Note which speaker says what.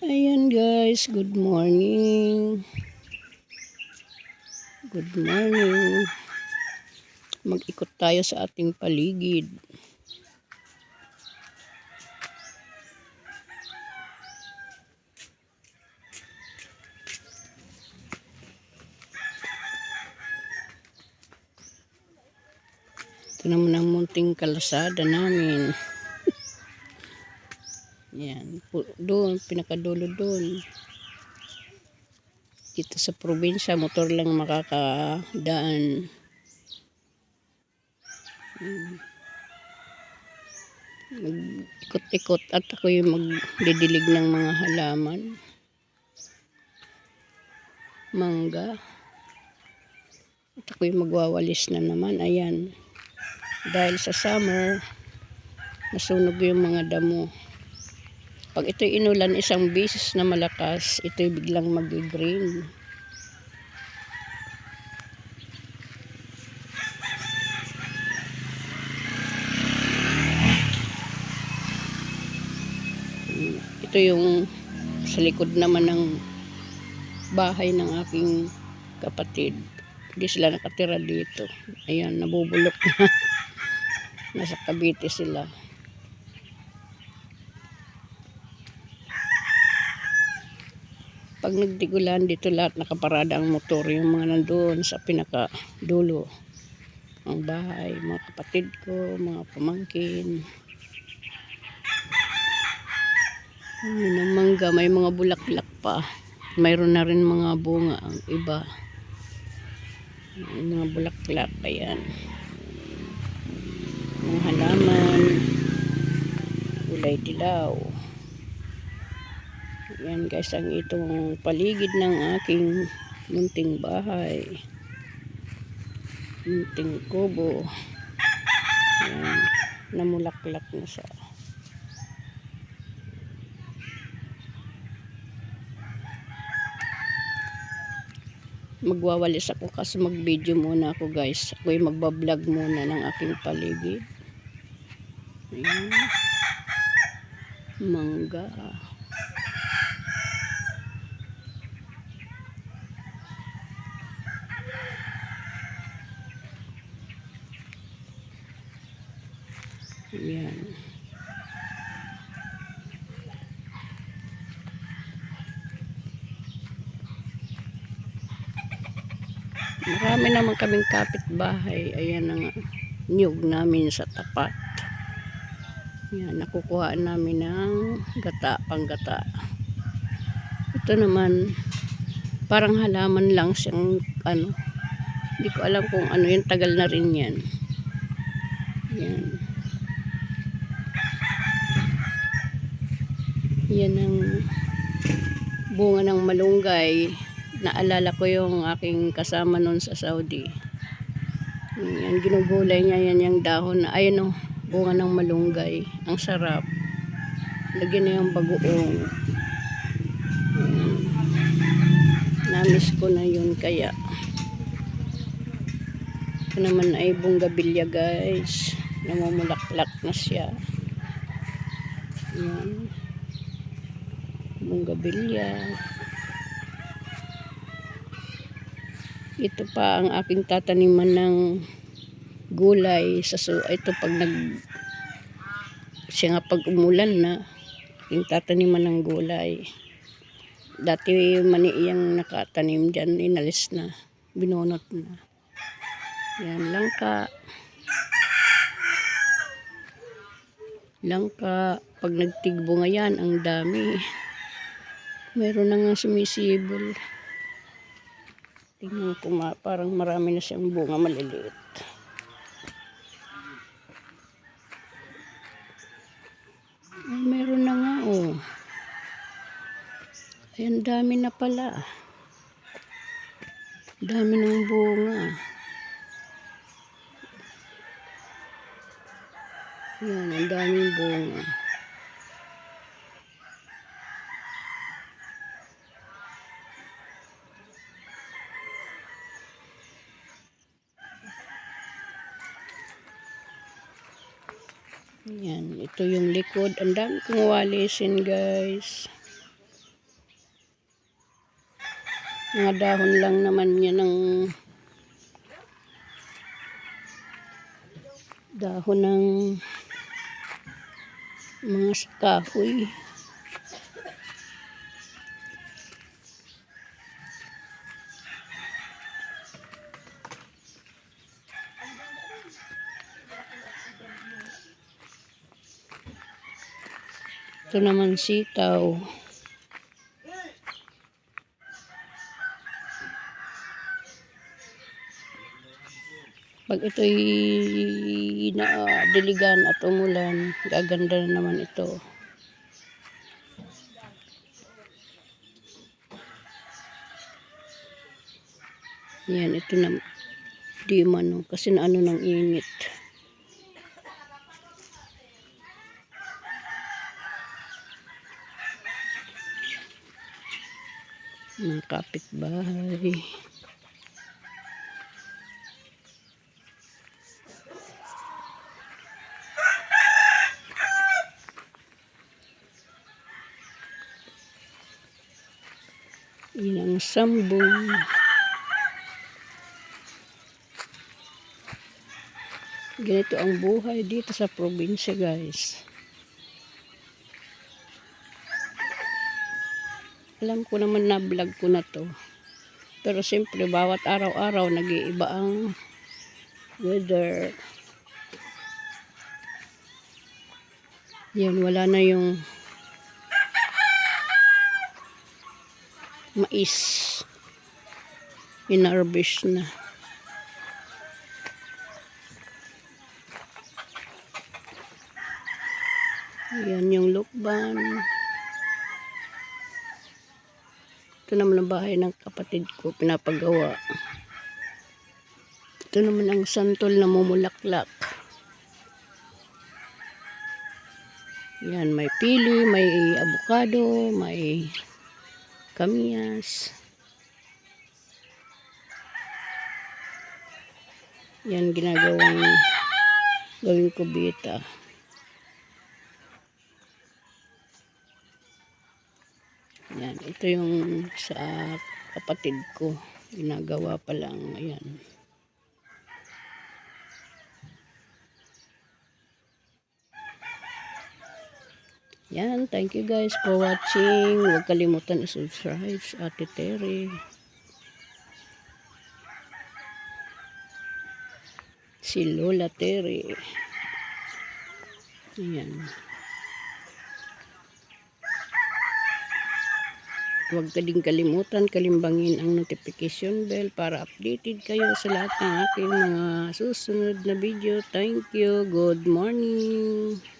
Speaker 1: Ayan guys, good morning. Good morning. Mag-ikot tayo sa ating paligid. Ito naman ang munting kalsada namin. Yan, doon, pinakadulo doon. Dito sa probinsya, motor lang makakadaan. Mag-ikot-ikot at ako yung magdidilig ng mga halaman. Mangga. At ako yung magwawalis na naman. Ayan. Dahil sa summer, nasunog yung mga damo. Pag ito'y inulan isang beses na malakas, ito'y biglang mag-green. Ito yung sa likod naman ng bahay ng aking kapatid. Hindi sila nakatira dito. Ayan, nabubulok na. Nasa Cavite sila. Pag nagtigulan dito lahat nakaparada ang motor. Yung mga nandoon sa pinakadulo. Ang bahay, mga kapatid ko, mga pamangkin. Yun ang mangga, may mga bulaklak pa. Mayroon na rin mga bunga ang iba. May mga bulaklak, ayan. Mga halaman, kulay dilaw. Ayan guys, ang itong paligid ng aking munting bahay. Munting kubo. Ayan, namulaklak na siya. Magwawalis ako kasi mag-video muna ako guys. Ako'y magbablog muna ng aking paligid. Ayan. Mangga. Ayan. Marami naman kaming kapitbahay. Ayan ang niyog namin sa tapat. Ayan, nakukuhaan namin ng gata, panggata. Ito naman, parang halaman lang siyang ano. Hindi ko alam kung ano yun, tagal na rin yan. Ayan. Yan ang bunga ng malunggay. Naalala ko yung aking kasama noon sa Saudi. Yan, ginugulay niya yan yung dahon na, ayun o, bunga ng malunggay. Ang sarap. Lagyan na yung bagoong. Yan. Namiss ko na yun kaya. Ito naman ay bonggabilya guys. Namumulaklak na siya. Yan. Bonggabilya. Ito pa ang aking tataniman ng gulay sa ito pag siya nga pag umulan na aking tataniman ng gulay. Dati mani iyang nakatanim diyan, inalis na, binunot na. Yan, langka. Langka, pag nagtigbo nga yan, ang dami. Mayroon na nga sumisibol. Tingnan ko parang marami na siyang bunga maliliit. Ay, meron na nga oh. Ayan, dami na pala. Dami ng bunga. Ayan, ang daming bunga. Yan, ito yung likod. Ang dami kong walisin guys. Mga dahon lang naman yan ng dahon ng mga kahoy. Ito naman sitaw. Pag ito'y diligan at umulan, gaganda na naman ito. Yan, ito na di man kasi naano ng init. Mga kapitbahay. Yan ang sambong. Ganito ang buhay dito sa probinsya, guys. Alam ko naman na vlog ko na to. Pero siyempre bawat araw-araw nag-iiba ang weather. Yan, wala na yung mais. In-harvest na. Yan yung lukban. Ito naman ang bahay ng kapatid ko, pinapagawa. Ito naman ang santol na mumulaklak. Yan, may pili, may avocado, may kamyas. Yan gawing kubita. Yan, ito yung sa kapatid ko. Ginagawa pa lang. Ayan. Yan, thank you guys for watching. Huwag kalimutan i-subscribe sa Ate Terry. Si Lola Terry. Ayan. Huwag ka din kalimutan kalimbangin ang notification bell para updated kayo sa lahat ng aking mga susunod na video. Thank you. Good morning.